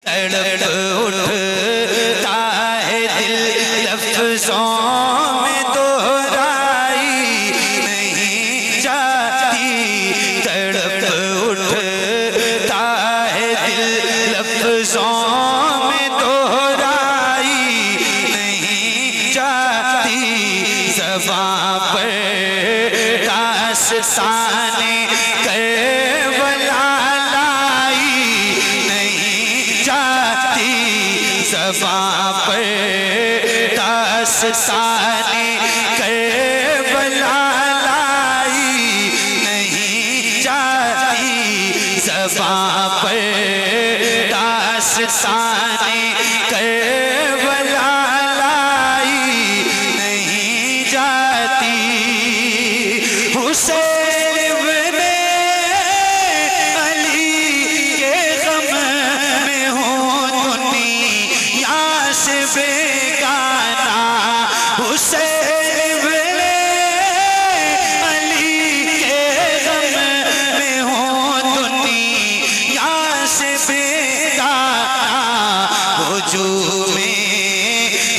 तड़प उठता है दिल लफ्ज़ों में दोहराई नहीं जाती। तड़प उठता है दिल लफ्ज़ों में दोहराई नहीं जाती। ज़बां पर दास्ताने करबला लाई नहीं जाती। ज़बां पर दास्ताने करबला लाई नहीं जाती। ज़बां पर दास्ताने करबला लाई नहीं जाती। हुसैन इब्ने अली के गम में हूँ दुनिया से बेगाना। हुसैन इब्ने अली के गम में हूँ दुनिया से बेगाना। हुजूम-ए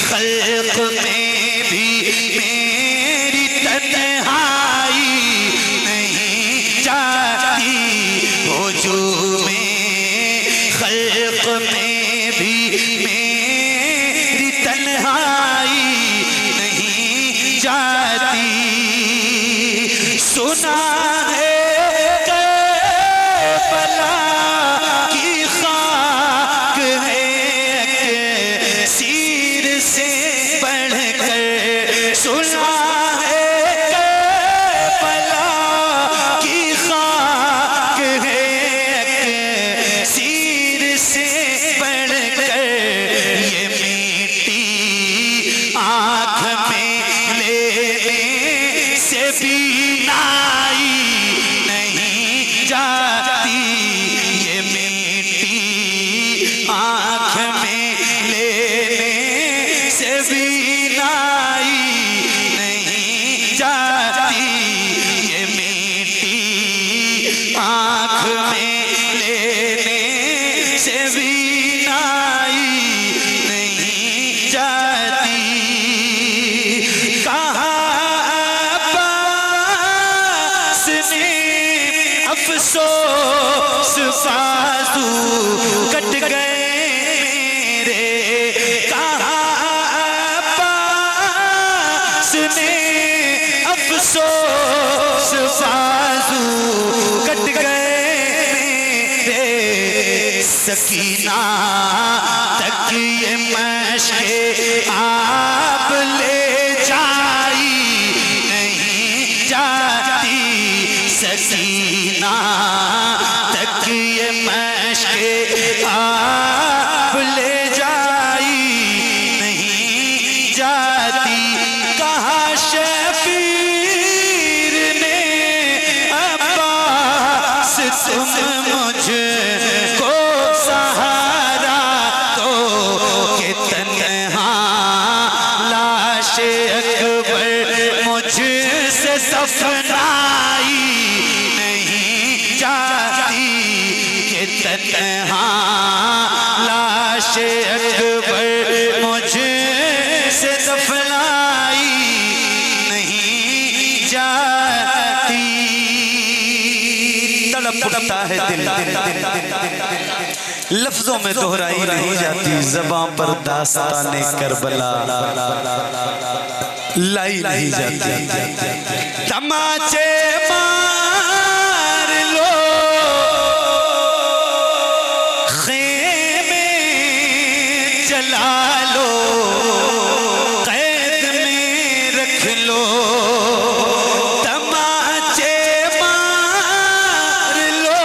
खल्क़ में भी मेरी तन्हाई नहीं जाती। हुजूम-ए खल्क़ में भी मेरी तन्हाई नहीं जाती। सुना है करबला की खाक है सीर से बढ़कर। सुना है करबला की खाक है सीर से बढ़कर। ये मीठी आँख में लेने से बीनाई नहीं जाती। ये मीठी आँख में लेने से बीनाई नहीं जाती। ये मीठी आँख में लेने से बीनाई नहीं जाती। कहाँ अब्बास ने अफसोस बाजू कट गए मेरे। कहाँ अब्बास ने अफसोस बाजू कट गए मेरे। सकीना तक ये मशक़े आप ले जाई नहीं जाती। सकीना तक ये मशक़े आप ले जाई नहीं जाती। कहाँ शबीर ने अब्बास तुम मुझको सहारा दो कि तन्हा लाशे अकबर मुझसे दफनाई नहीं जाती। कि तन्हा लाशे अकबर मुझसे दफनाई नहीं जाती। तड़प उठता है दिल लफ्जों में दोहराई नहीं जाती। ज़बां पर दास्ताने करबला लाई नहीं जाती। तमाचे मार लो खेमे जला लो कैद में रख लो। तमाचे मार लो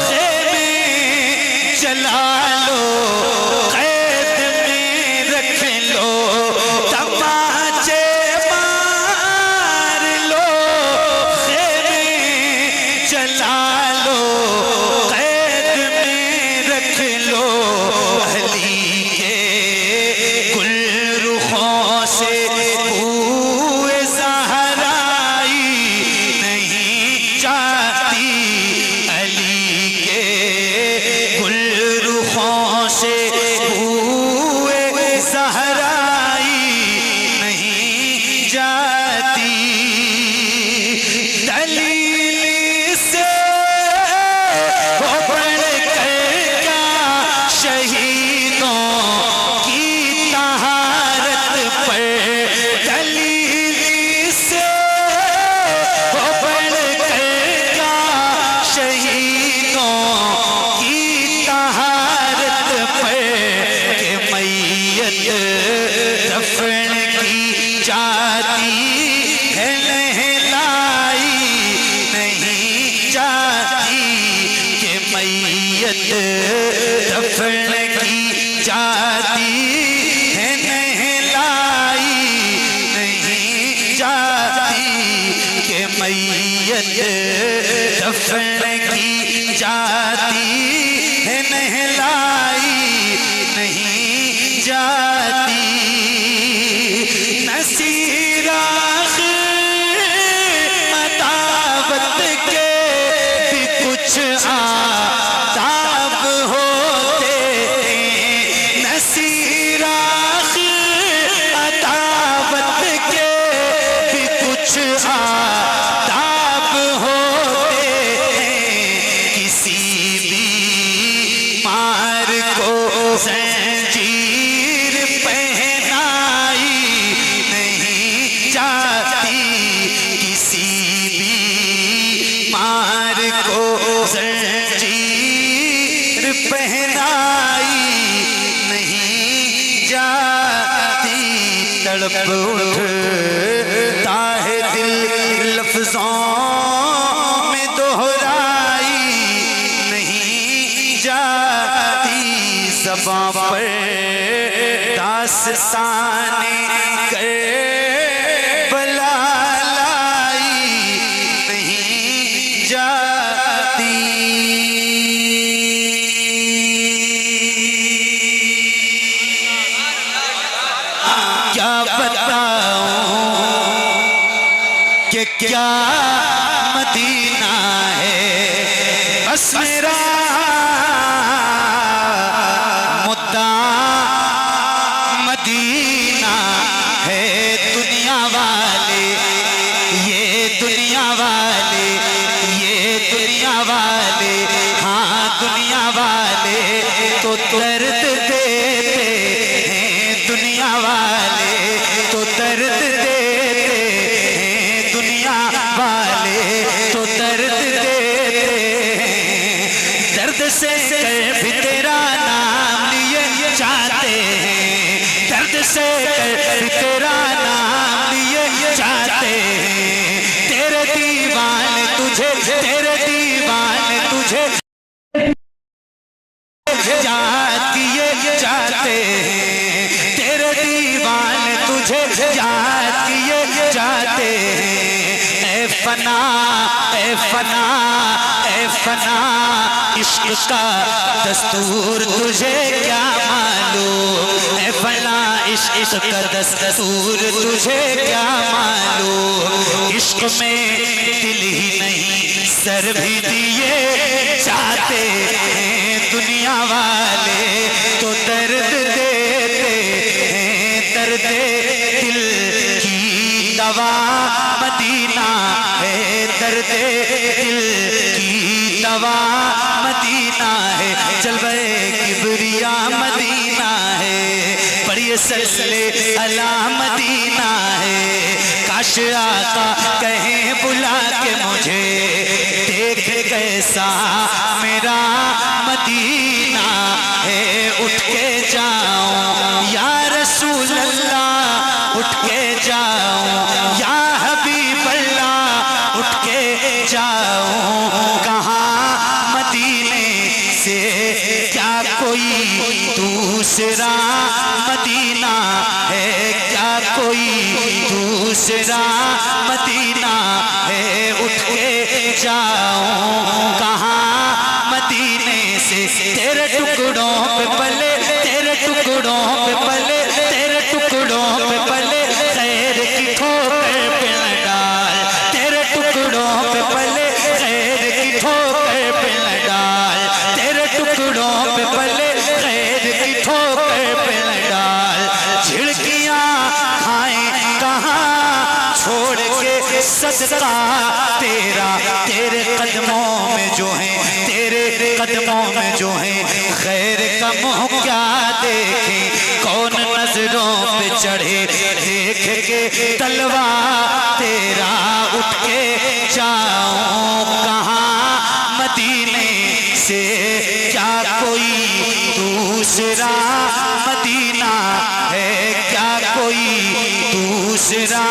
खेमे जला लो कैद में रख लो। तमाचे मार लो खेमे जला लो कैद में रख लो। अली के गुलरुखों से बूए ज़हराई नहीं जाती। अली के गुलरुखों से बूए ज़हराई नहीं जाती, दलील से हो बढ़ कर क्या शहीदों की तहारत पर, दलील से हो बढ़ कर क्या शहीदों की तहारत पर, के मैयत दफन की जाती है नहलाई नहीं जाती, के मैयत दफन की जाती है नहलाई नहीं जाती, के मैयत दफन की जाती है नहलाई नहीं जाती। नसीराख अदावत के भी कुछ आदाब होते हैं, नसीराख अदावत के भी कुछ आदाब होते हैं, किसी भी मार को जंजीर पहनाई नहीं जाती, किसी भी मार को जंजीर पहनाई नहीं जाती। तड़प उठता है दिल लफ्जों में दोहराई नहीं जाती, ज़बां पर दास्ताने करबला लाई नहीं जाती। क्या बताऊं कि क्या मदीना है, बस मेरा मुद्दा मदीना है। दुनिया वाले ये दुनिया वाले ये दुनिया वाले, हाँ दुनिया वाले तो दर्द देते हैं, दुनिया वाले तो दर्द देते हैं, दुनिया वाले तो दर्द देते हैं। दर्द से कर भी तेरा नाम लिए जाते हैं, दर्द से कर भी तेरा नाम लिए जाते हैं। तेरे दीवान तुझे, तेरे दीवान तुझे याद किए जाते हैं, तेरे दीवान तुझे याद किए जाते हैं। ऐ फना ऐ फना ऐ फना, इश्क का दस्तूर तुझे क्या मालूम, ऐ फना इश्क का दस्तूर तुझे क्या मालूम। इश्क में दिल ही नहीं सर भी दिए जाते हैं, दुनिया वाले तो दर्द देते हैं, दर्द दिल की दवा मदीना है, दर्द दिल की दवा मदीना है। जलवे किबरिया मदीना है, बड़ी सल्ले अला मदीना है। काश आका कहें बुला के मुझे, देख कैसा मेरा मदीना है। उठ के जाऊं या रसूल अल्लाह, उठ के जाऊं या हबीब अल्लाह, उठ के जाऊं कहाँ मदीने से क्या कोई दूसरा मदीना है, क्या कोई दूसरा मदीना है। उठ के जाऊं कहाँ मदीने से, तेरे टुकड़ों पे पले, तेरे टुकड़ों पे पले, तेरे टुकड़ों पे पले, खैर की ठोकर पे न डाल, तेरे टुकड़ों पे पले, खैर की ठोकर पे न डाल, तेरे टुकड़ों पे पले, खैर सदका तेरा, तेरे कदमों में जो है, तेरे कदमों में जो है, खैर का मुँह क्या देखे, कौन नजरों पे चढ़े देख के तलवा तेरा, उठ के जाऊं कहाँ मदीने से, क्या कोई दूसरा मदीना है, क्या कोई दूसरा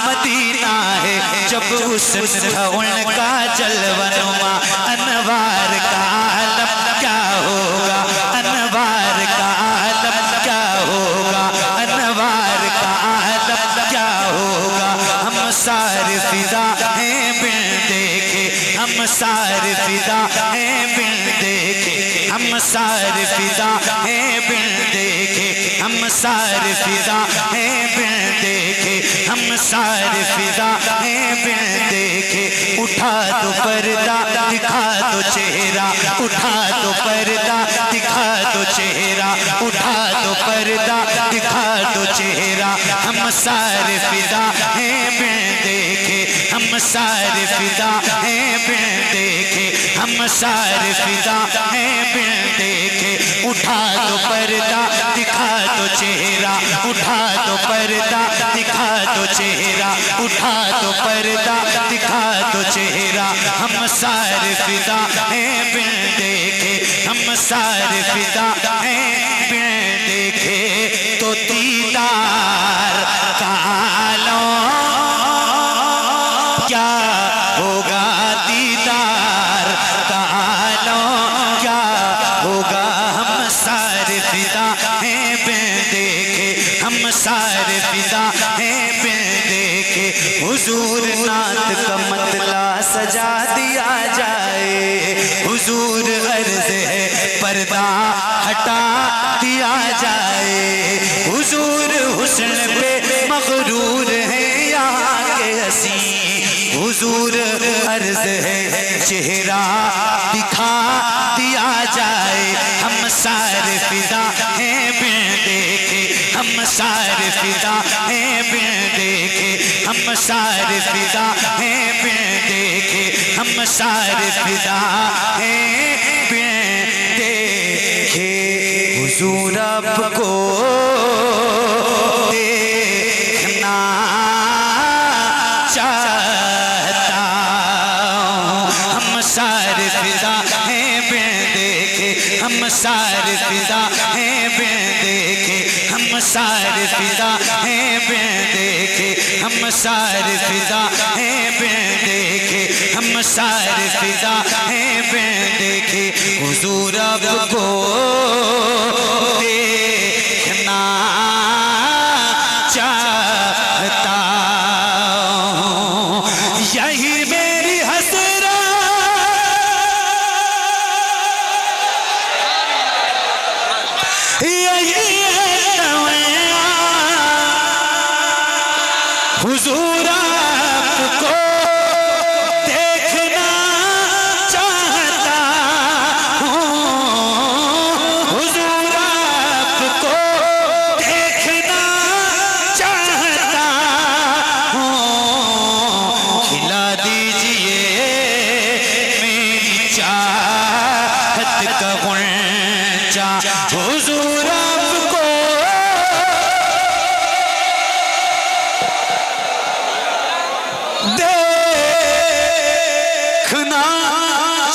मदीना है। जब उस उनका जलवनुमा अनवार का आलम क्या होगा, अनवार का आलम क्या होगा, अनवार का आलम क्या होगा। हम सारे फिदा हैं बिन देखे, हम सारे फिदा हैं बिन देखे, हम सारे फिदा हैं बिन देखे, हम सारे फिदा हैं बिन देखे, हम सारे फिदा हैं बिन देखे। उठा दो पर्दा दिखा दो चेहरा, उठा दो पर्दा दिखा दो चेहरा, उठा दो पर्दा दिखा दो चेहरा। हम सारे फिदा हैं बिन देखे, हम सारे फिदा हैं बिन देखे, हम सारे फिदा हैं बिन देखे। उठा दो पर्दा दिखा दो चेहरा, उठा दो पर्दा दिखा दो चेहरा, उठा दो पर्दा दिखा दो चेहरा। हम सारे फिदा हैं बिन देखे, हम सारे फिदा हैं बिन देखे। तो दीदार का आलम क्या होगा, दीदार का आलम क्या होगा। हम सारे फिदा हैं बिन देखे, हम सारे फिदा हैं बिन देखे। हुजूर नात का मतला सजा दिया जाए, हुजूर अर्ज है पर्दा हटा दिया जाए। हुजूर हुस्न पे मगरूर है यहाँ के हसी, हुजूर अर्ज है चेहरा दिखा दिया जाए। हम सारे फिदा हैं बिन देखे, हम सारे फिदा हैं बिन देखे, हम सारे फिदा हैं बिन देखे, हम सारे फिदा हैं बिन देखे। हुजूर आपको देखना चाहता हूँ। हम सारे फिदा हैं बिन देखे, हम सारे फिदा हैं बिन देखे, हम सारे फिदा हैं बिन देखे, हम सारे फिदा हैं बिन देखे, हम सारे फिदा हैं बिन देखे। हुजूर आपको देखना चाहता हूँ, यही मेरी हसरत, यही हुजूर आपको देखना चाहता हूँ, हुजूर आपको देखना चाहता हूँ। खिला दीजिए मेरी चाहत का गुंचा, हुजूर आपको देखना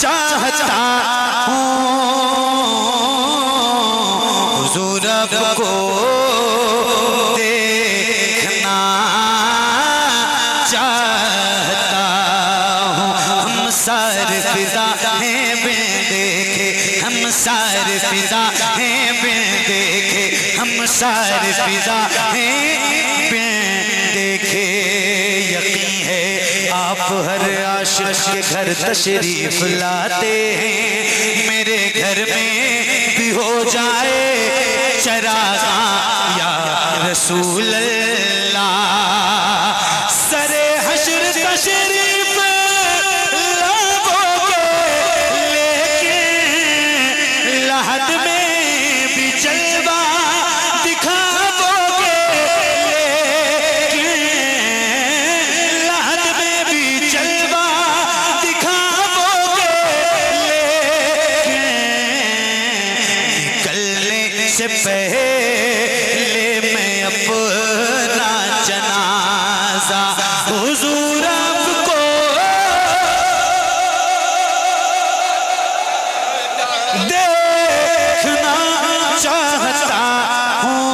चाहता हूँ, हुजूर आपको देखना चाहता हूँ। हम सारे फिदा हैं बिन देखे, हम सारे फिदा हैं बिन देखे, हम सारे फिदा हैं बिन देखे। यकीन है आप हर आशिक के घर तशरीफ लाते हैं, मेरे घर में भी हो जाए चरागा या रसूल अल्लाह। सरे हश्र तशरीफ लाओगे, लेकिन लहद में भी जलवा दिखाओगे, लेकिन लहद में से पहले मैं अपना जनाजा हुजूर आपको देखना चाहता हूँ,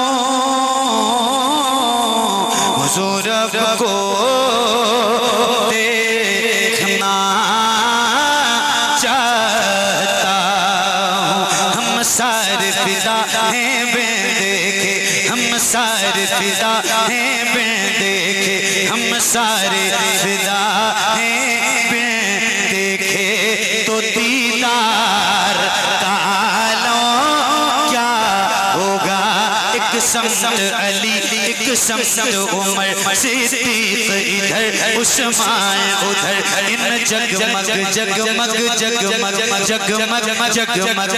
हुजूर आपको देखना चाहता हूँ। हम सारे फिदा हैं बिन देखे, हम सारे फिदा हैं बिन देखे, हम सारे फिदा हैं बिन देखे। तो दीदार का आलम क्या होगा, एक समत अली एक समत उमर, सिद्दीक इधर उस्मान उधर, इन जगमग जगमग जगमग जगमग जगमग जगमग जगमग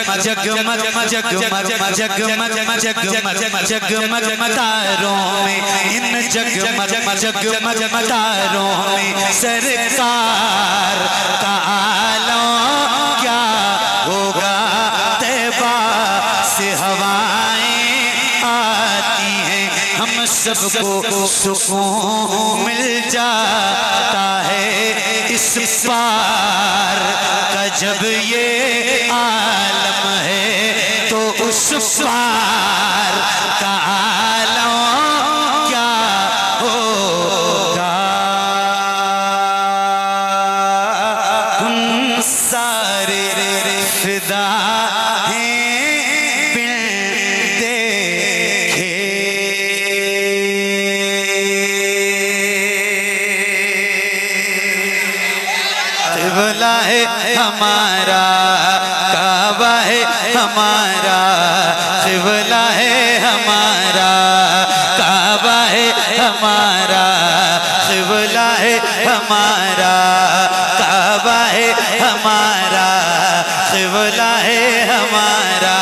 जगमग जगमग तारों में, इन जगमग जगमग तारों में सरकार का आलम क्या होगा। तैबा से हवाएं आती हैं, हम सबको सुकून मिल जाता है। इस पार का जब ये आलम है, तो उस पार का आलम क्या होगा। हम सारे फिदा हैं बिन देखे। क़िबला है हमारा, काबा है हमारा, क़िबला है हमारा, काबा है हमारा, क़िबला है हमारा, काबा है हमारा, क़िबला है हमारा।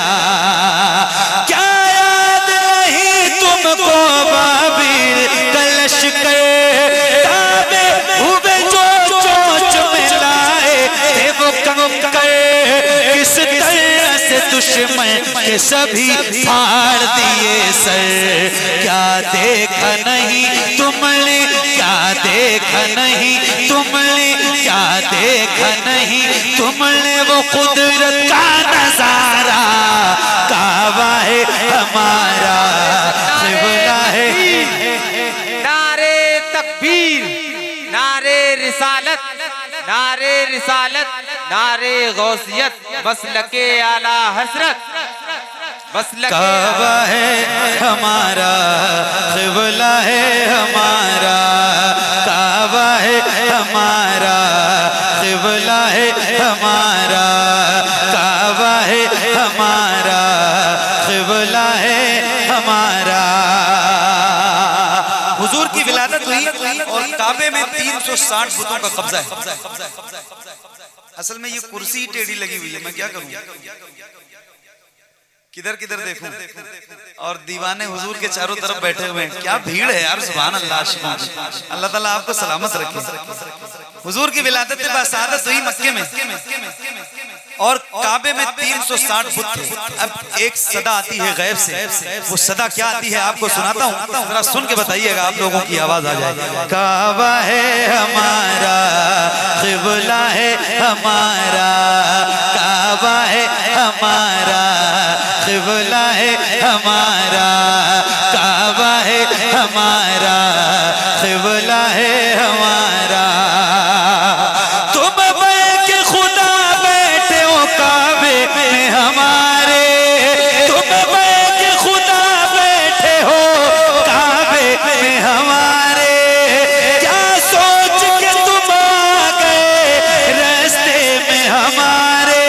क्या याद नहीं तुमको बाबिल का लश्कर, काबे हुए जो चोंच में लाए थे वो कंकर, किस तरह से दुश्मन के सभी फाड़ दिए सर। क्या देखा नहीं तुमने, क्या देखा नहीं तुमने, क्या देखा नहीं तुमने वो कुदरत का नजारा। काबा है हमारा, क़िबला है। नारे तकबीर, नारे रिसालत, नारे रिसालत, नारे गौसियत, मसलके आला हसरत, मसलके काबा है हमारा, क़िबला है हमारा, काबा है हमारा, क़िबला है हमारा, काबा है हमारा, क़िबला है हमारा। हुजूर की विलादत हुई और काबे में 360 बुतों का कब्जा है। असल में ये कुर्सी टेढ़ी लगी हुई है, मैं क्या करूं, किधर किधर देखूं, और दीवाने हुजूर के चारों तरफ बैठे हुए हैं। क्या भीड़ है यार, सुभान अल्लाह। अल्लाह ताला आपको सलामत रखे। हुजूर की विलादत के बाद सादत हुई मक्के में, और काबे में 360 बुत थे। अब एक सदा आती है गैब से, वो सदा क्या आती है आपको सुनाता हूँ, जरा सुन के बताइएगा, आप लोगों की आवाज आ जाएगी। काबा है हमारा, क़िबला है हमारा, काबा है हमारा, क़िबला है हमारा, काबा है हमारा, क़िबला है हमारा। तुम बैठे खुदा बैठे हो काबे में हमारे, तुम बैठे खुदा बैठे हो काबे में हमारे। क्या सोच के तुम आ गए रास्ते में हमारे,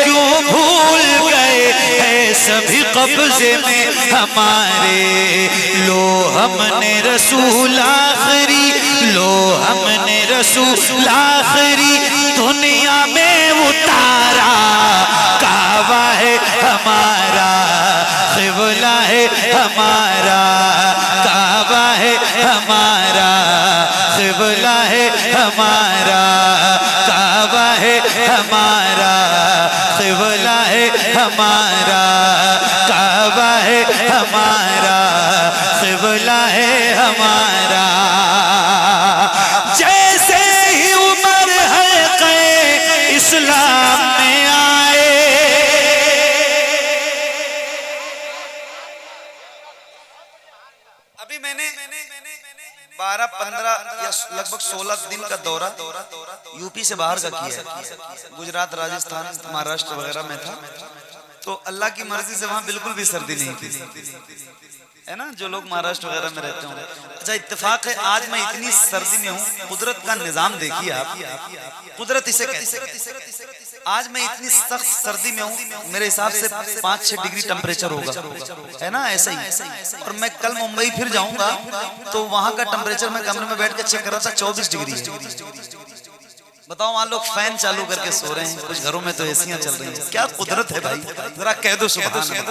क्यों भूल गए हैं सभी कब्जे में हमारे। लो हमने रसूल आखिरी, लो हमने रसूल आखिरी दुनिया में उतारा। काबा है हमारा, क़िबला है हमारा, काबा है हमारा, क़िबला है हमारा, काबा है हमारा, क़िबला है हमारा, काबा मैंने 12-15 या लगभग 16 दिन का दौरा यूपी से बाहर का किया है। गुजरात, राजस्थान, महाराष्ट्र वगैरह में था। तो अल्लाह की मर्जी से वहां बिल्कुल भी सर्दी नहीं थी, है ना, जो लोग महाराष्ट्र वगैरह में रहते होंगे। अच्छा, इत्तेफाक है आज मैं इतनी सर्दी में हूँ। कुदरत का निजाम देखिए आप, कुदरत इसे कहते हैं। आज मैं इतनी सख्त सर्दी में हूँ, मेरे हिसाब से 5-6 डिग्री टेम्परेचर होगा, है ना, ऐसा ही। और मैं कल मुंबई फिर जाऊंगा तो वहां का टेम्परेचर मैं कमरे में बैठ के चेक कर रहा था, 24 डिग्री है। बताओ, वहां लोग फैन चालू करके सो रहे हैं, कुछ घरों में तो एसियां चल रही हैं। क्या कुदरत है भाई, जरा कह दो सुभान अल्लाह।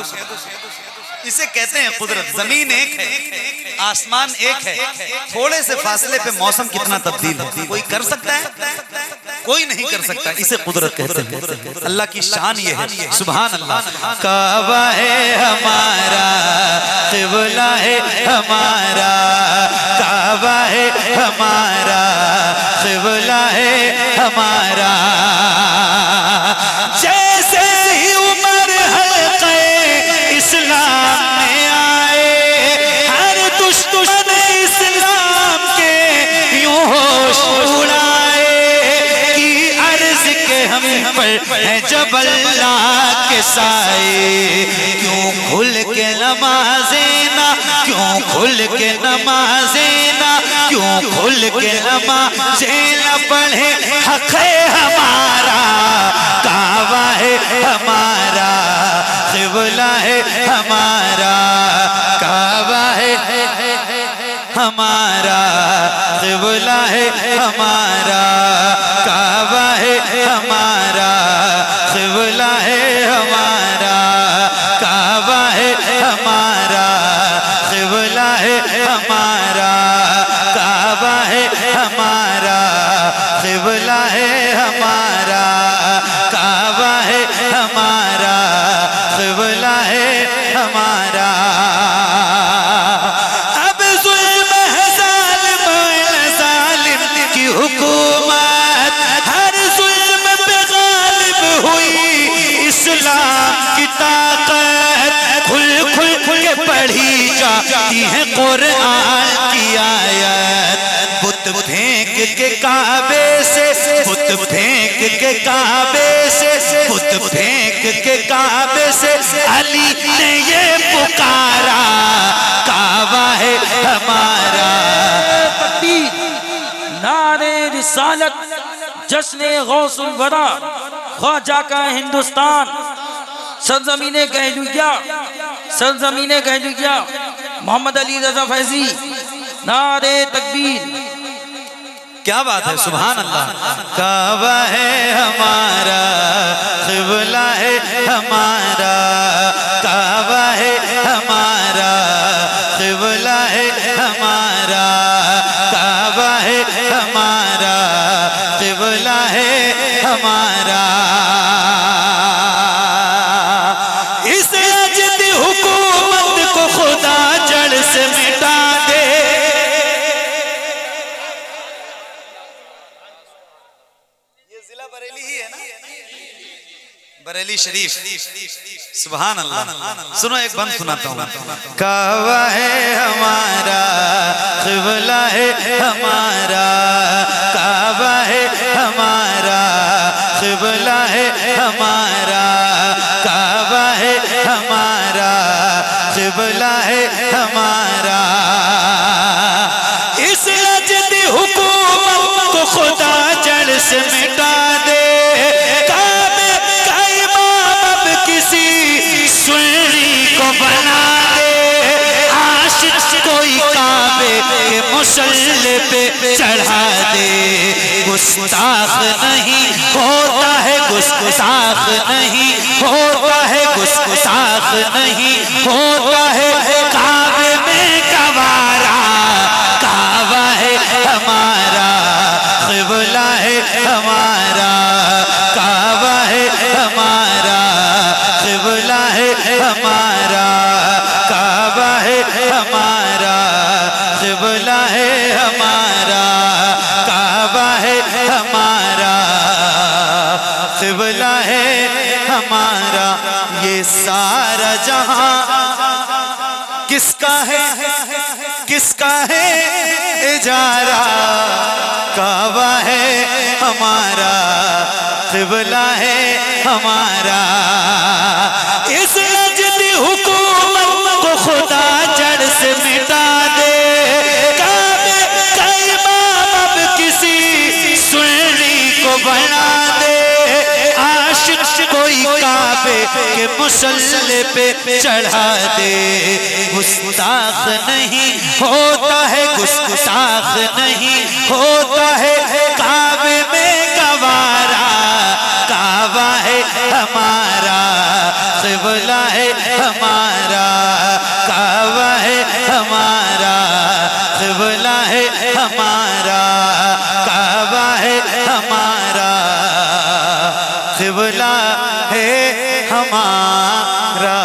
इसे कहते हैं कुदरत। जमीन एक है, आसमान एक है, थोड़े से फासले पे मौसम कितना तब्दील है, कोई कर सकता है? कोई नहीं कर सकता। इसे कुदरत कहते हैं। अल्लाह की शान ये है, सुभान अल्लाह। काबा है हमारा, क़िबला है हमारा, काबा है हमारा, क़िबला है हमारा। जैसे ही उमर हल्क़े इस्लाम में आए, हर दुश्मन इस्लाम के यूं होश उड़ाए कि अर्ज़ के हम पर है जब अल्लाह के साए। क्यों खुल के नमाज़ें ना, क्यों खुल के नमाज़ें ना, क्यों खुल के नमाज़ें ना पढ़े, हक़ है हमारा, काबा है हमारा, क़िबला है हमारा, काबा है हमारा, क़िबला है हमारा, काबा है हमारा, क़िबला है हमारा, काबा है हमारा, क़िबला है हमारा, काबा है हमारा, क़िबला है हमारा, काबा है हमारा, क़िबला है हमारा। अब ज़ुल्म है ज़ालिम की हुकूमत, हर ज़ुल्म पे गालिब हुई इस्लाम की ताकत। खुल खुल के पढ़ी जाती है कुरान की आयत। बुत फेंक के काबे से, बुत फेंक के काबे से, बुत फेंक के काबे से अली ने ये पुकारा, काबा है हमारा। नारे रिसालत, जश्न गौसुल वरा, ख्वाजा का हिंदुस्तान, सरजमीने कहलुया, सरजमीने कहलुया, मोहम्मद अली रजा फैजी। नारे तकबीर। क्या बात है, सुभान अल्लाह। काबा है हमारा, क़िबला है हमारा, काबा है हमारा, क़िबला है हमारा, काबा है हमारा, क़िबला है हमारा। इस अजदी हुकूमत को खुदा जड़ से मिटा दे। बरेली शरीफ, सुभान अल्लाह। सुनो एक बंद सुनाता हूँ। काबा है हमारा, क़िबला है हमारा, काबा है हमारा, क़िबला है हमारा, काबा है हमारा, क़िबला है हमारा। इस अजदी हुकूमत को खुदा जड़ से मिटा दे। किसी सुन्नी को बना दे, आशिक कोई काबे के मुसल्ले पे चढ़ा दे। गुस्ताख नहीं होता है, गुस्ताख नहीं होता है, गुस्ताख नहीं होता है, काबे में गवारा, काबा है हमारा, क़िबला है हमारा, काबा है हमारा, क़िबला है हमारा, काबा है हमारा, क़िबला है हमारा, काबा है हमारा, क़िबला है हमारा। ये सारा जहां किसका है इजारा, काबा है हमारा, क़िबला है हमारा। इस नजदी हुकूमत को खुदा जड़ से मिटा दे, काबे का इमाम अब किसी सुन्नी को बना दे। आशिक कोई काबे के मुसल्ले पे चढ़ा दे। गुस्ताख नहीं होता है, गुस्ताख नहीं होता है काबे में गवारा। काबा है हमारा, क़िबला है हमारा, काबा है हमारा, क़िबला है हमारा, काबा है हमारा, क़िबला है हमारा।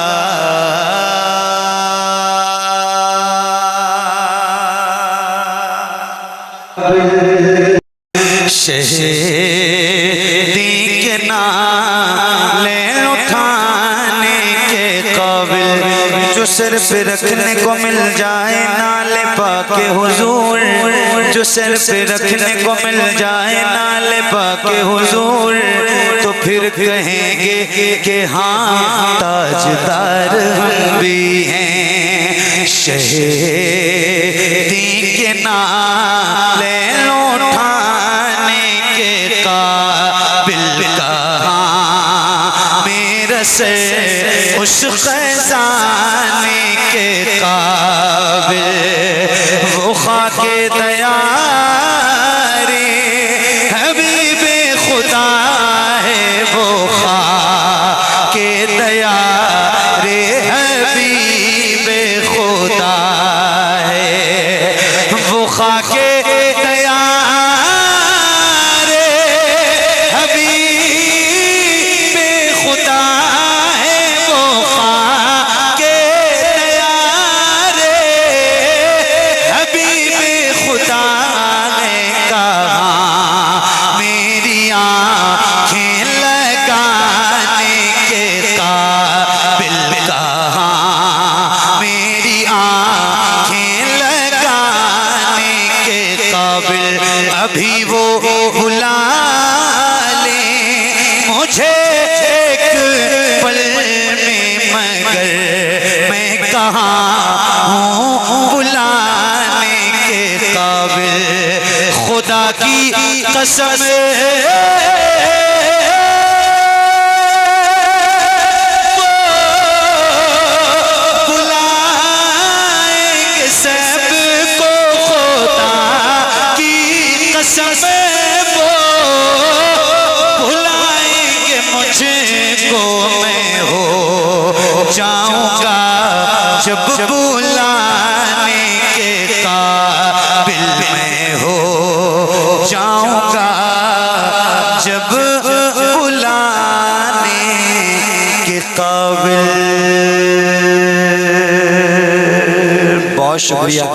शहीदी के नाले उठाने के काबिल जो सिर पे रखने को मिल जाए नाले पाके हुजूर, जो सिर पे रखने को मिल जाए नाले पाके हुजूर, तो फिर कहेंगे कि हाँ ताजदार हम भी हैं। शहीदी के नाले से उस खजाने के काबिल वो खाके तैयारी हबीबे खुदा है, वो खाके तैयारी हबीबे खुदा है, वो खाके अभी वो बुला ले मुझे एक पल में, मगर मैं कहाँ हूँ बुलाने के काबिल। खुदा की कसम बुलाएंगे सबको, खुदा की कसम वो बुलाएंगे मुझको। मैं हो जाऊंगा जब बुलाने के काबिल, मैं हो जाऊंगा जब बुलाने के काबिल। बहुत शुक्रिया।